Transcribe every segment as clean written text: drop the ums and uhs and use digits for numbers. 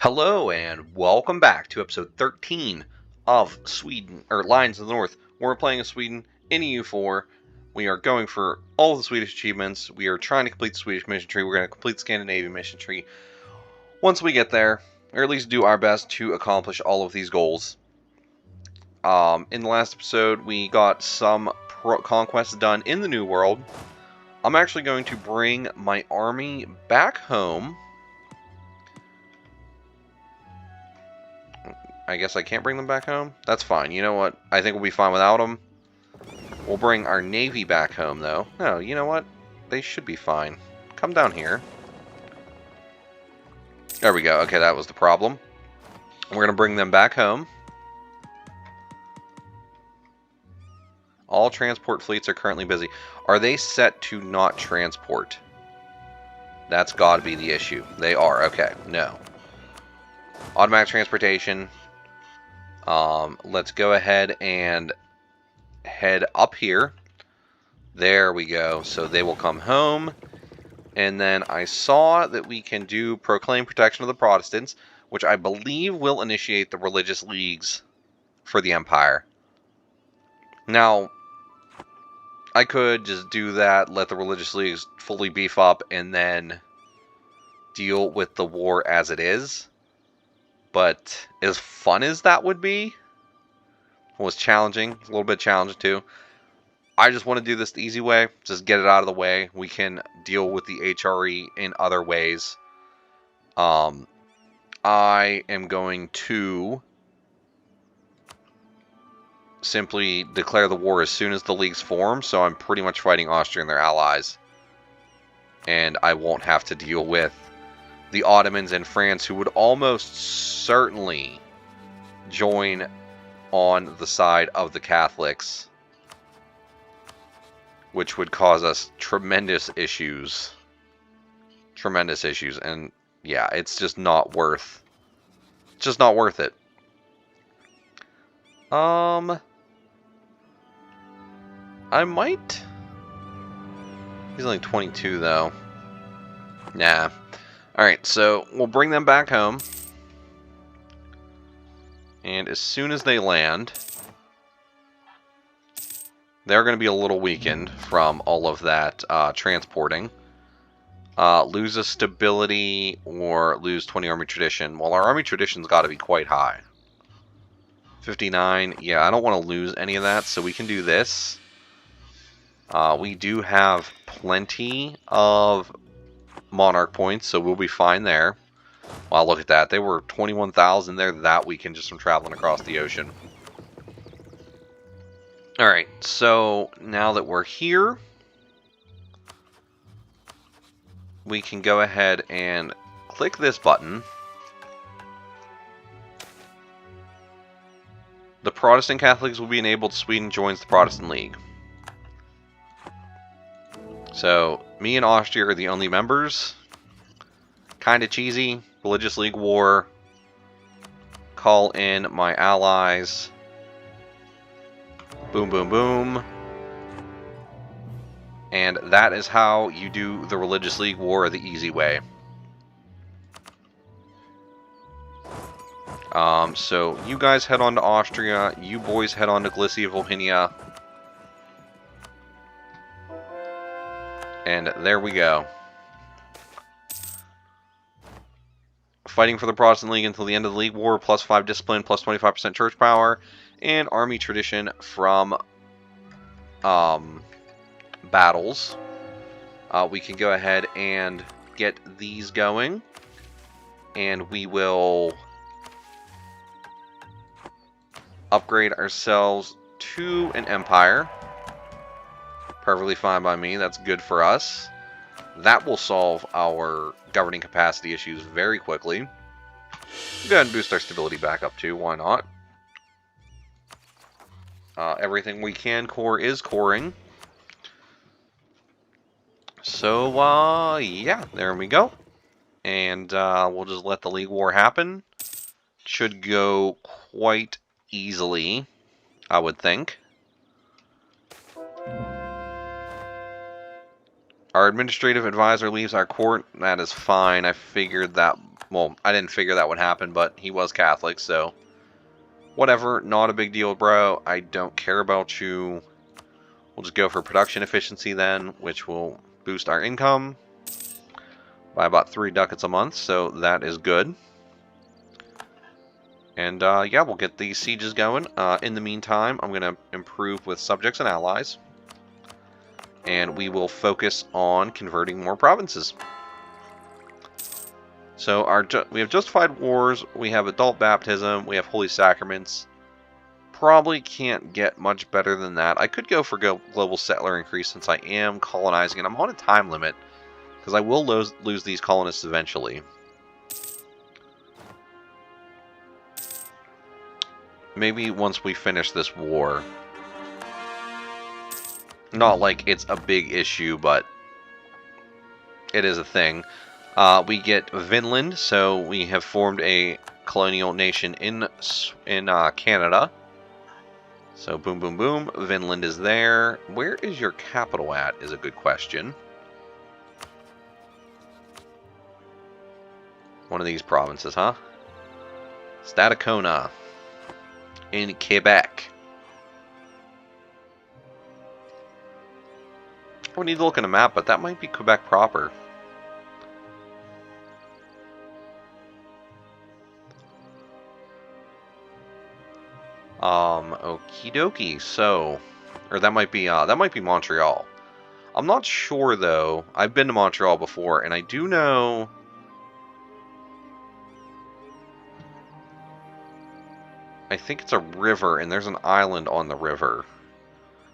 Hello and welcome back to episode 13 of Sweden, or Lions of the North. We're playing as Sweden in EU4. We are going for all of the Swedish achievements. We are trying to complete the Swedish mission tree. We're going to complete the Scandinavian mission tree once we get there, or at least do our best to accomplish all of these goals. In the last episode, we got some conquests done in the New World. I'm actually going to bring my army back home. I guess I can't bring them back home? That's fine. You know what? I think we'll be fine without them. We'll bring our navy back home, though. No, you know what? They should be fine. Come down here. There we go. Okay, that was the problem. We're going to bring them back home. All transport fleets are currently busy. Are they set to not transport? That's got to be the issue. They are. Okay, no. Automatic transportation. Let's go ahead and head up here. There we go. So they will come home. And then I saw that we can do Proclaim Protection of the Protestants, which I believe will initiate the religious leagues for the Empire. Now, I could just do that, let the religious leagues fully beef up, and then deal with the war as it is. But as fun as that would be, was challenging, a little bit challenging too. I just want to do this the easy way, just get it out of the way. We can deal with the HRE in other ways. I am going to simply declare the war as soon as the leagues form, so I'm pretty much fighting Austria and their allies. And I won't have to deal with the Ottomans and France, who would almost certainly join on the side of the Catholics, which would cause us tremendous issues. Tremendous issues. And yeah, it's just not worth it. I might. He's only 22 though. Nah. Alright, so we'll bring them back home. And as soon as they land, they're going to be a little weakened from all of that transporting. Lose a stability or lose 20 army tradition. Well, our army tradition's got to be quite high. 59. Yeah, I don't want to lose any of that, so we can do this. We do have plenty of monarch points, so we'll be fine there. Wow, look at that. They were 21,000 there that weekend just from traveling across the ocean. Alright, so now that we're here, we can go ahead and click this button. The Protestant Catholics will be enabled. Sweden joins the Protestant League. So, me and Austria are the only members. Kind of cheesy. Religious League war. Call in my allies. Boom, boom, boom. And that is how you do the Religious League war the easy way. So you guys head on to Austria. You boys head on to Galicia, Volhynia. And there we go. Fighting for the Protestant League until the end of the League War, +5 discipline, +25% church power, and army tradition from battles. We can go ahead and get these going, and we will upgrade ourselves to an empire. Perfectly fine by me. That's good for us. That will solve our governing capacity issues very quickly. We'll go ahead and boost our stability back up too. Why not? Everything we can core is coring. So, yeah, there we go. And we'll just let the League War happen. Should go quite easily, I would think. Our administrative advisor leaves our court. That is fine. I figured that Well, I didn't figure that would happen, but he was Catholic, so whatever, not a big deal, bro. I don't care about you. We'll just go for production efficiency then, which will boost our income by about 3 ducats a month, so that is good. And yeah, we'll get these sieges going. In the meantime, I'm going to improve with subjects and allies. And we will focus on converting more provinces. So we have justified wars, we have adult baptism, we have holy sacraments. Probably can't get much better than that. I could go for global settler increase since I am colonizing, and I'm on a time limit because I will lose these colonists eventually. Maybe once we finish this war. Not like it's a big issue, but it is a thing. We get Vinland, so we have formed a colonial nation in Canada. So boom, boom, boom. Vinland is there. Where is your capital at is a good question. One of these provinces, huh? Stadacona in Quebec. We need to look at a map, but that might be Quebec proper. Okie dokie. So, or that might be Montreal. I'm not sure though. I've been to Montreal before, and I do know. I think it's a river, and there's an island on the river,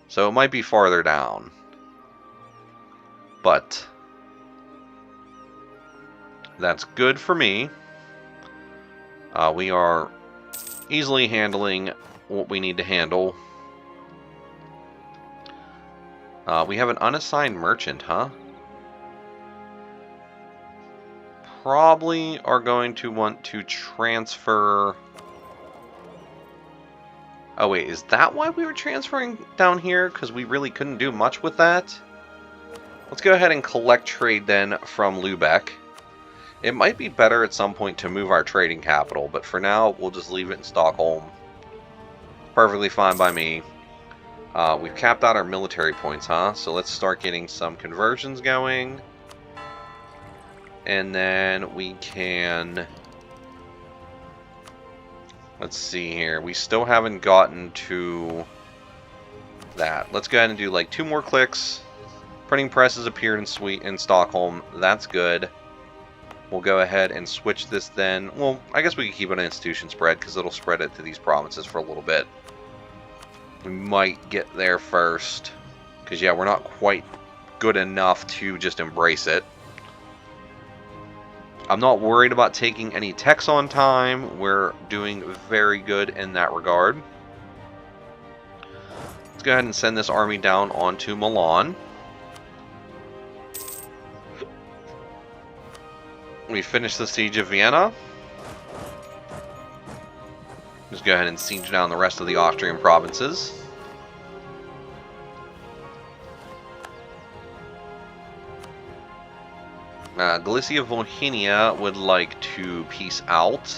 so it might be farther down. But that's good for me. We are easily handling what we need to handle. We have an unassigned merchant, huh? Probably are going to want to transfer... Oh wait, is that why we were transferring down here? Because we really couldn't do much with that? Let's go ahead and collect trade then from Lubeck. It might be better at some point to move our trading capital, but for now, we'll just leave it in Stockholm. Perfectly fine by me. We've capped out our military points, huh? So let's start getting some conversions going. And then we can... Let's see here. We still haven't gotten to that. Let's go ahead and do like 2 more clicks. Printing press has appeared in Stockholm. That's good. We'll go ahead and switch this then. Well, I guess we can keep it an institution spread because it'll spread it to these provinces for a little bit. We might get there first. Because, yeah, we're not quite good enough to just embrace it. I'm not worried about taking any techs on time. We're doing very good in that regard. Let's go ahead and send this army down onto Milan. We finished the siege of Vienna. Just go ahead and siege down the rest of the Austrian provinces. Galicia Volhynia would like to peace out.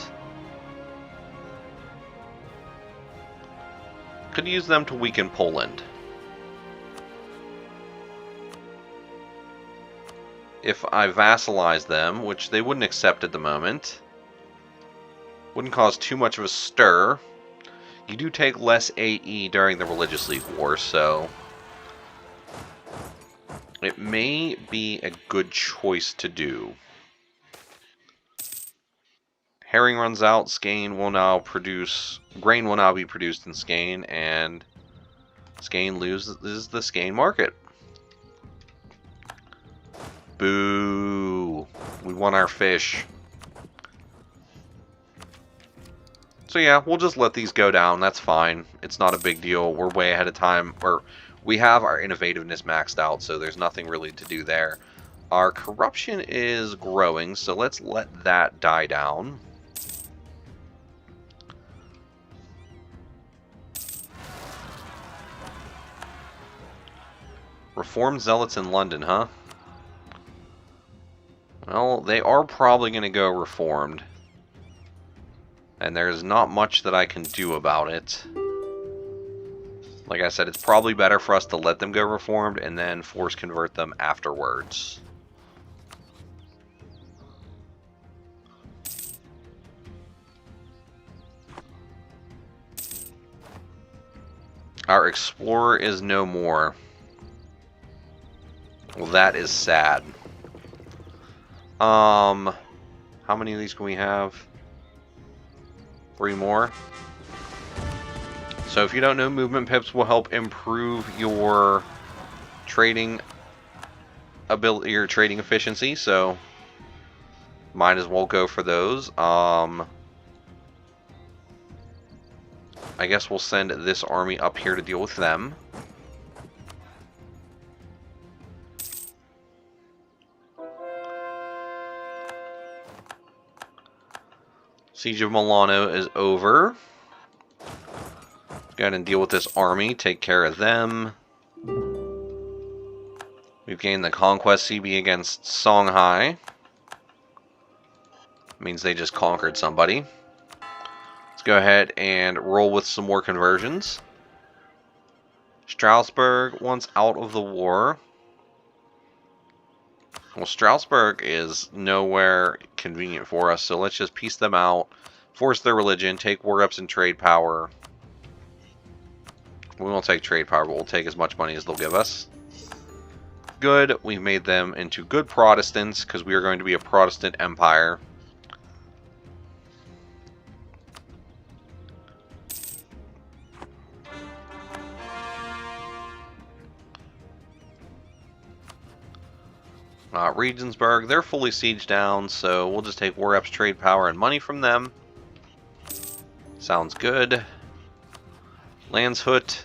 Could use them to weaken Poland. If I vassalize them, which they wouldn't accept at the moment, wouldn't cause too much of a stir. You do take less AE during the Religious League War, so it may be a good choice to do. Herring runs out, Skane will now produce, grain will now be produced in Skane, and Skane loses the Skane market. Boo! We won our fish. So yeah, we'll just let these go down. That's fine. It's not a big deal. We're way ahead of time. We have our innovativeness maxed out, so there's nothing really to do there. Our corruption is growing, so let's let that die down. Reformed zealots in London, huh? Well, they are probably going to go reformed. And there's not much that I can do about it. Like I said, it's probably better for us to let them go reformed and then force convert them afterwards. Our explorer is no more. Well, that is sad. How many of these can we have? 3 more. So if you don't know, movement pips will help improve your trading ability, your trading efficiency. So might as well go for those. I guess we'll send this army up here to deal with them. Siege of Milano is over. Let's go ahead and deal with this army, take care of them. We've gained the Conquest CB against Songhai. Means they just conquered somebody. Let's go ahead and roll with some more conversions. Strasbourg wants out of the war. Well, Strasbourg is nowhere convenient for us, so let's just piece them out, force their religion, take war reps and trade power. We won't take trade power, but we'll take as much money as they'll give us. Good, we've made them into good Protestants, because we are going to be a Protestant empire. Regensburg, they're fully sieged down, so we'll just take war reps, trade power, and money from them. Sounds good. Landshut,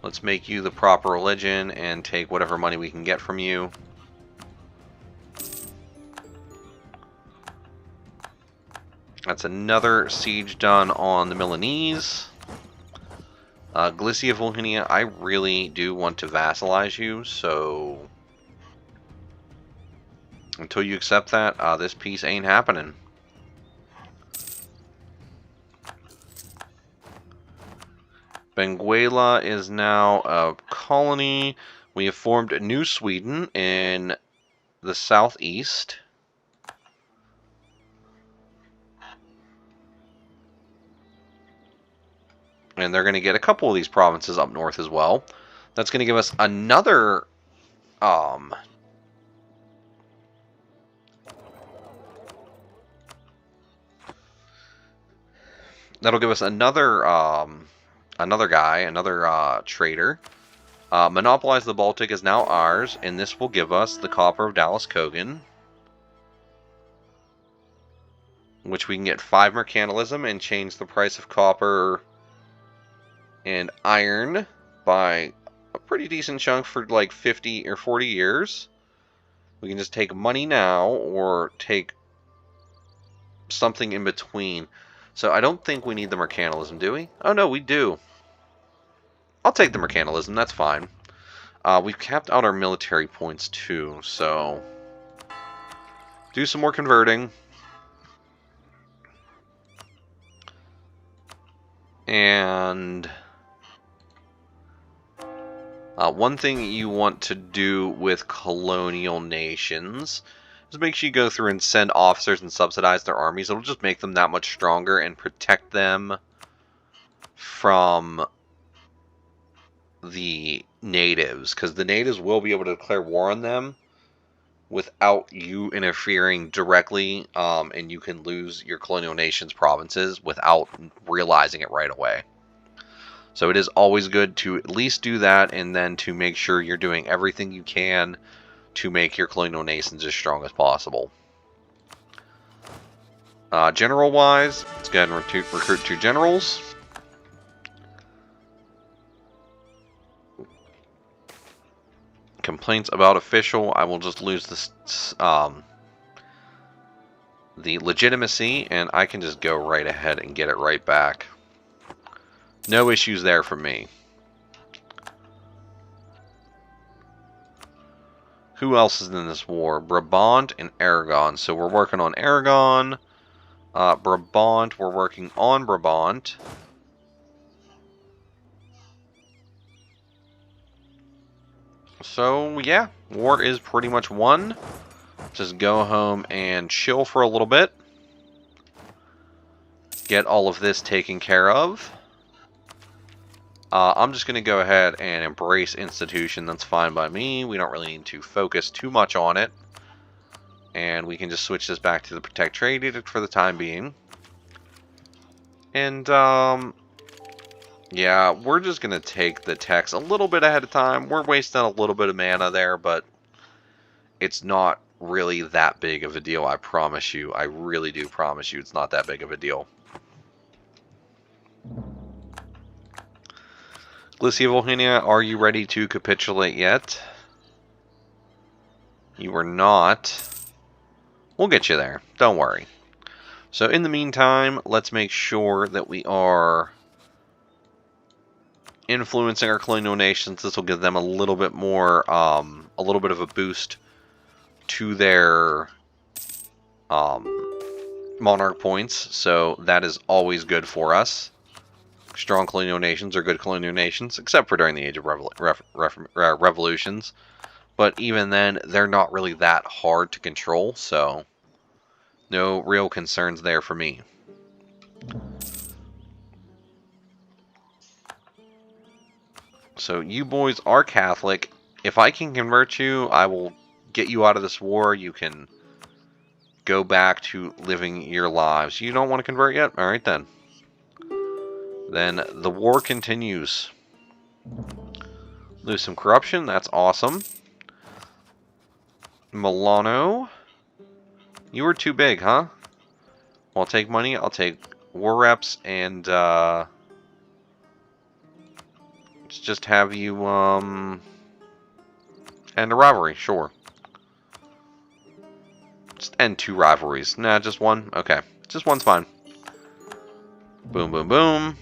let's make you the proper religion and take whatever money we can get from you. That's another siege done on the Milanese. Galicia Volhynia, I really do want to vassalize you, so until you accept that, this peace ain't happening. Benguela is now a colony. We have formed New Sweden in the southeast. And they're going to get a couple of these provinces up north as well. That's going to give us another that'll give us another trader. Monopolize the Baltic is now ours, and this will give us the copper of Dallas Kogan, which we can get 5 mercantilism and change the price of copper and iron by a pretty decent chunk for like 50 or 40 years. We can just take money now or take something in between. So I don't think we need the mercantilism, do we? Oh no, we do. I'll take the mercantilism, that's fine. We've capped out our military points too, so do some more converting. And one thing you want to do with colonial nations is make sure you go through and send officers and subsidize their armies. It'll just make them that much stronger and protect them from the natives, because the natives will be able to declare war on them without you interfering directly, and you can lose your colonial nation's provinces without realizing it right away. So it is always good to at least do that, and then to make sure you're doing everything you can to make your colonial nations as strong as possible. General-wise, let's go ahead and recruit 2 generals. Complaints about official, I will just lose this, the legitimacy, and I can just go right ahead and get it right back. No issues there for me. Who else is in this war? Brabant and Aragon. So we're working on Aragon. Brabant, we're working on Brabant. So, yeah, war is pretty much won. Just go home and chill for a little bit. Get all of this taken care of. I'm just going to go ahead and embrace institution. That's fine by me. We don't really need to focus too much on it. And we can just switch this back to the Protect Trade Edict for the time being. And, yeah, we're just going to take the text a little bit ahead of time. We're wasting a little bit of mana there, but it's not really that big of a deal, I promise you. I really do promise you it's not that big of a deal. Glycia Volhynia, are you ready to capitulate yet? You are not. We'll get you there. Don't worry. So in the meantime, let's make sure that we are influencing our colonial nations. This will give them a little bit more, a little bit of a boost to their monarch points. So that is always good for us. Strong colonial nations are good colonial nations, except for during the Age of Revolutions. But even then, they're not really that hard to control, so no real concerns there for me. So you boys are Catholic. If I can convert you, I will get you out of this war. You can go back to living your lives. You don't want to convert yet? Alright then. Then the war continues. Lose some corruption. That's awesome. Milano. You were too big, huh? Well, I'll take money. I'll take war reps and let's just have you end a rivalry. Sure. Just end 2 rivalries. Nah, just 1. Okay. Just 1's fine. Boom, boom, boom.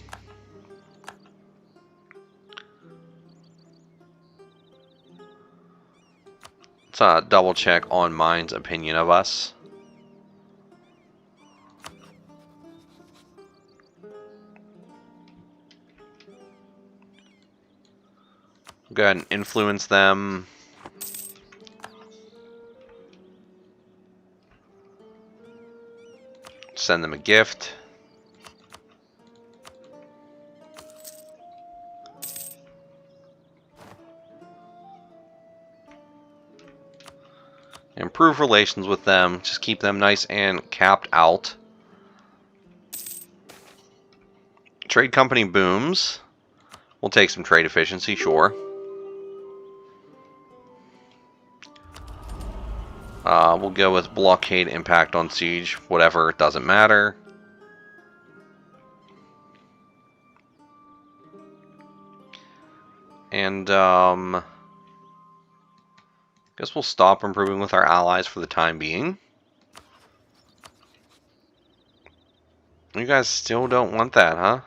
Let's double check on Mind's opinion of us. Go ahead and influence them. Send them a gift. Improve relations with them. Just keep them nice and capped out. Trade company booms. We'll take some trade efficiency, sure. We'll go with blockade impact on siege. Whatever, it doesn't matter. And, guess we'll stop improving with our allies for the time being. You guys still don't want that, huh?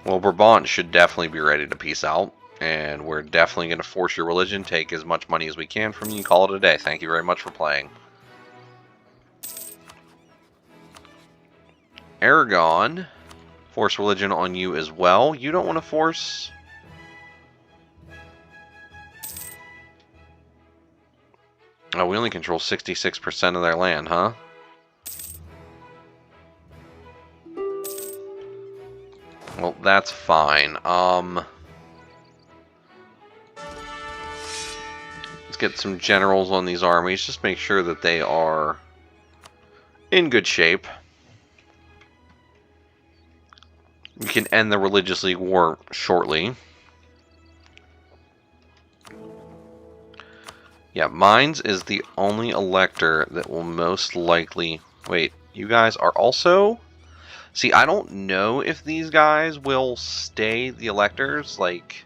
Well, Brabant should definitely be ready to peace out. And we're definitely going to force your religion, take as much money as we can from you, call it a day. Thank you very much for playing. Aragon, force religion on you as well. You don't want to force... Oh, we only control 66% of their land, huh? Well, that's fine. Let's get some generals on these armies. Just make sure that they are in good shape. We can end the Religious League War shortly. Yeah, Mines is the only elector that will most likely... Wait, you guys are also... See, I don't know if these guys will stay the electors. Like,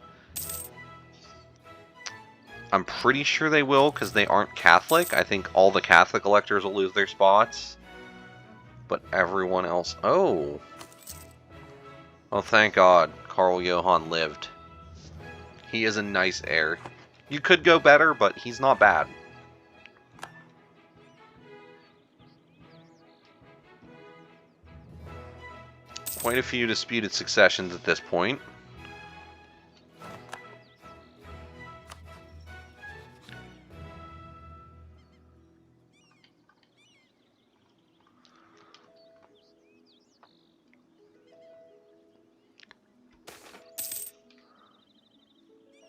I'm pretty sure they will because they aren't Catholic. I think all the Catholic electors will lose their spots. But everyone else... Oh. Well, thank God Carl Johann lived. He is a nice heir. You could go better, but he's not bad. Quite a few disputed successions at this point.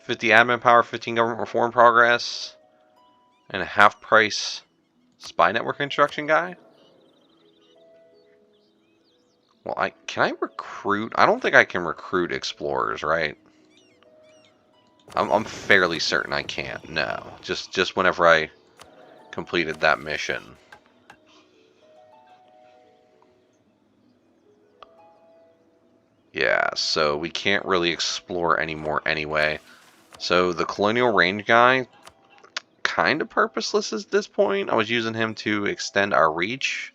$50 admin power, 15 government reform progress, and a half price spy network construction guy. Well, can I recruit? I don't think I can recruit explorers, right? I'm fairly certain I can't. No, just whenever I completed that mission. Yeah, so we can't really explore anymore anyway. So the colonial range guy, kind of purposeless at this point. I was using him to extend our reach.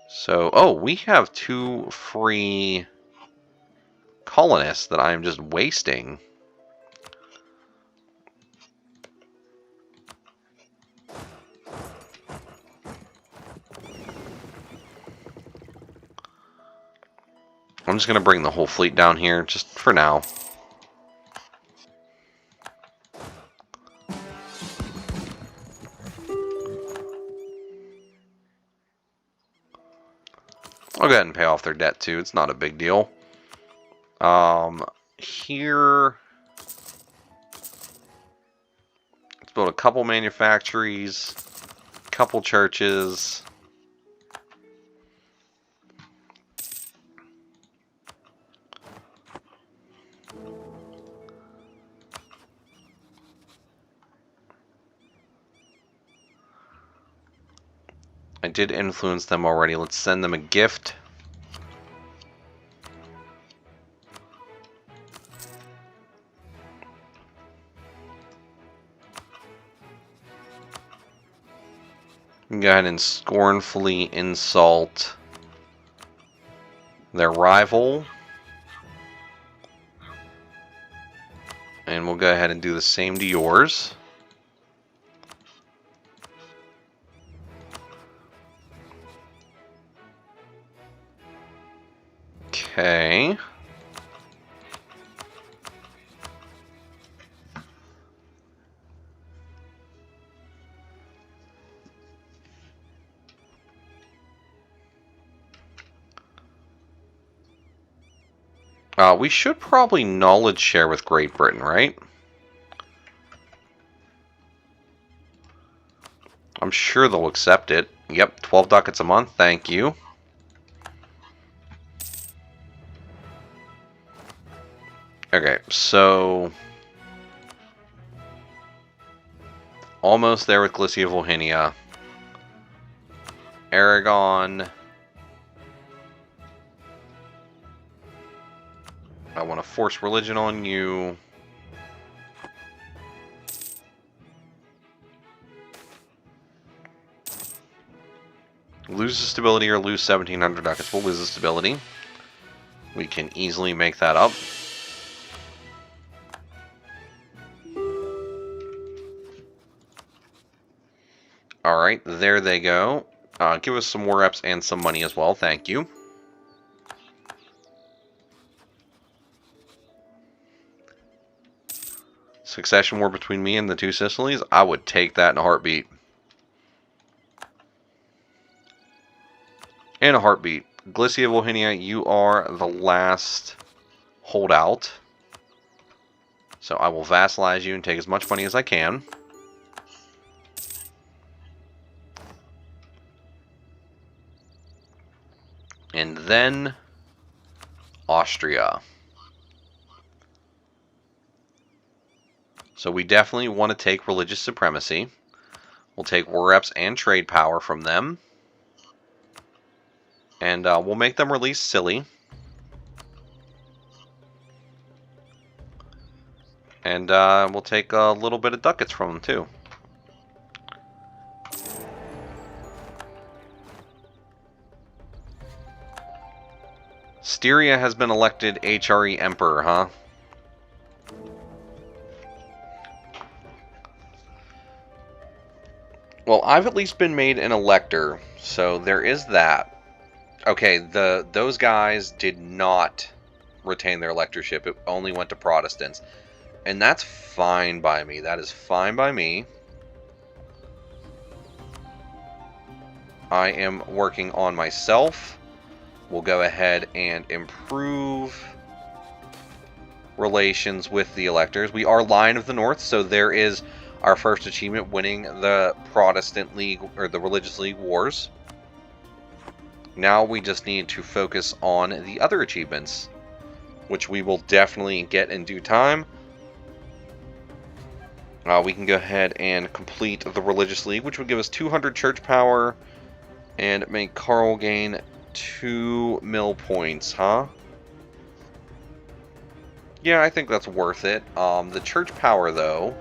So, oh, we have 2 free colonists that I'm just wasting. I'm just going to bring the whole fleet down here, just for now. I'll go ahead and pay off their debt too. It's not a big deal. Here, let's build a couple manufactories, a couple churches. I did influence them already. Let's send them a gift. Go ahead and scornfully insult their rival. And we'll go ahead and do the same to yours. Okay. We should probably knowledge share with Great Britain, right? I'm sure they'll accept it. Yep, 12 ducats a month, thank you. Okay, so... almost there with Glycia Volhynia. Aragon... I want to force religion on you. Lose the stability or lose 1,700 ducats. We'll lose the stability. We can easily make that up. Alright, there they go. Give us some war reps and some money as well. Thank you. Succession war between me and the 2 Sicilies? I would take that in a heartbeat. In a heartbeat. Glycia Volhynia, you are the last holdout. So I will vassalize you and take as much money as I can. And then Austria. So we definitely want to take religious supremacy. We'll take war reps and trade power from them. And we'll make them release Scilly. And we'll take a little bit of ducats from them too. Styria has been elected HRE Emperor, huh? Well, I've at least been made an elector, so there is that. Okay, those guys did not retain their electorship. It only went to Protestants. And that's fine by me. That is fine by me. I am working on myself. We'll go ahead and improve relations with the electors. We are Lion of the North, so there is our first achievement, winning the Protestant League, or the Religious League Wars. Now we just need to focus on the other achievements, which we will definitely get in due time. We can go ahead and complete the Religious League, which would give us 200 church power and make Carl gain 2 mill points, huh? Yeah, I think that's worth it. The church power, though.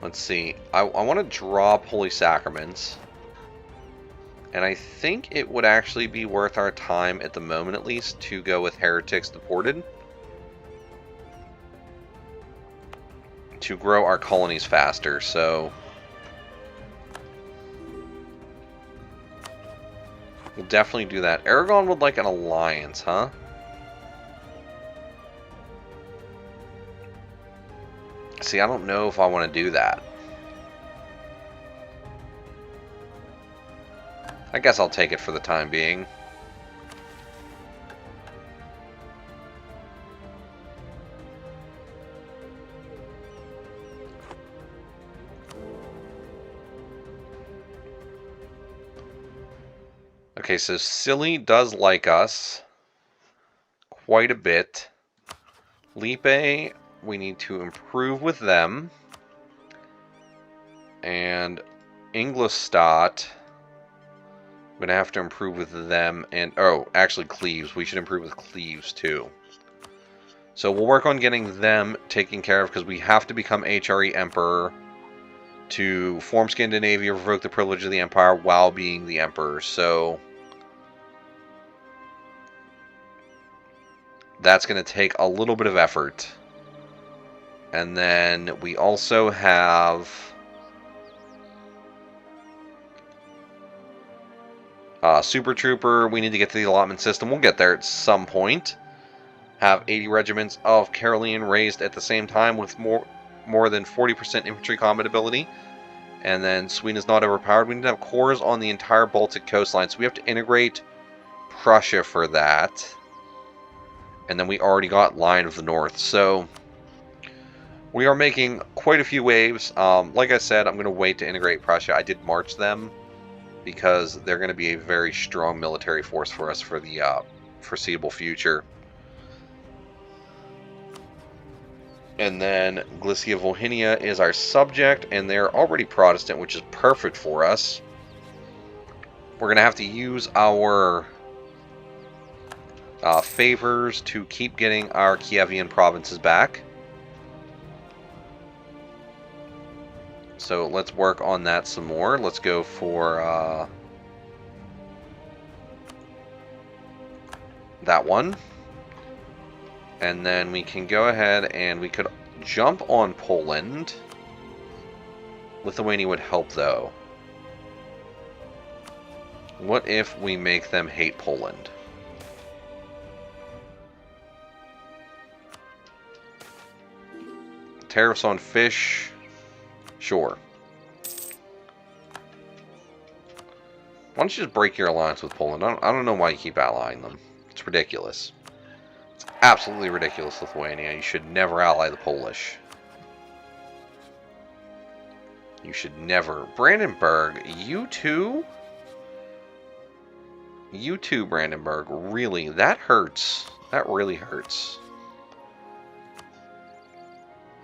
Let's see. I want to drop Holy Sacraments. And I think it would actually be worth our time, at the moment at least, to go with Heretics Deported. To grow our colonies faster, so we'll definitely do that. Aragon would like an alliance, huh? See, I don't know if I want to do that. I guess I'll take it for the time being. Okay, so Silly does like us quite a bit. Lippe, we need to improve with them. And Ingolstadt, I'm going to have to improve with them. And, oh, actually Cleves. We should improve with Cleves too. So we'll work on getting them taken care of, because we have to become HRE Emperor to form Scandinavia, revoke the privilege of the Empire while being the Emperor. So that's going to take a little bit of effort. And then we also have Super Trooper. We need to get to the allotment system. We'll get there at some point. Have 80 regiments of Caroline raised at the same time with more than 40% infantry combat ability. And then Sweden is not overpowered. We need to have corps on the entire Baltic coastline. So we have to integrate Prussia for that. And then we already got Lion of the North. So we are making quite a few waves. Like I said, I'm going to wait to integrate Prussia. I did march them because they're going to be a very strong military force for us for the foreseeable future. And then Galicia Volhynia is our subject, and they're already Protestant, which is perfect for us. We're going to have to use our favors to keep getting our Kievian provinces back. So let's work on that some more. Let's go for that one. And then we can go ahead and we could jump on Poland. Lithuania would help, though. What if we make them hate Poland? Tariffs on fish? Sure. Why don't you just break your alliance with Poland? I don't know why you keep allying them. It's ridiculous. It's absolutely ridiculous, Lithuania. You should never ally the Polish. You should never. Brandenburg, you too? You too, Brandenburg. Really, that hurts. That really hurts.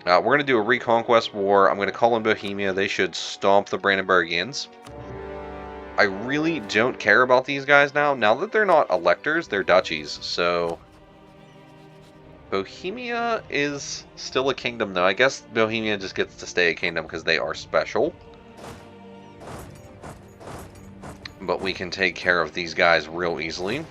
We're going to do a reconquest war. I'm going to call in Bohemia. They should stomp the Brandenburgians. I really don't care about these guys now. Now that they're not electors, they're duchies. So Bohemia is still a kingdom, though. I guess Bohemia just gets to stay a kingdom because they are special. But we can take care of these guys real easily.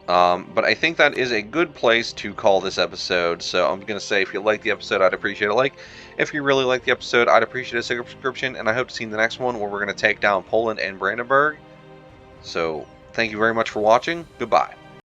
But I think that is a good place to call this episode. So I'm going to say, if you like the episode, I'd appreciate a like. If you really like the episode, I'd appreciate a subscription. And I hope to see you in the next one, where we're going to take down Poland and Brandenburg. So thank you very much for watching. Goodbye.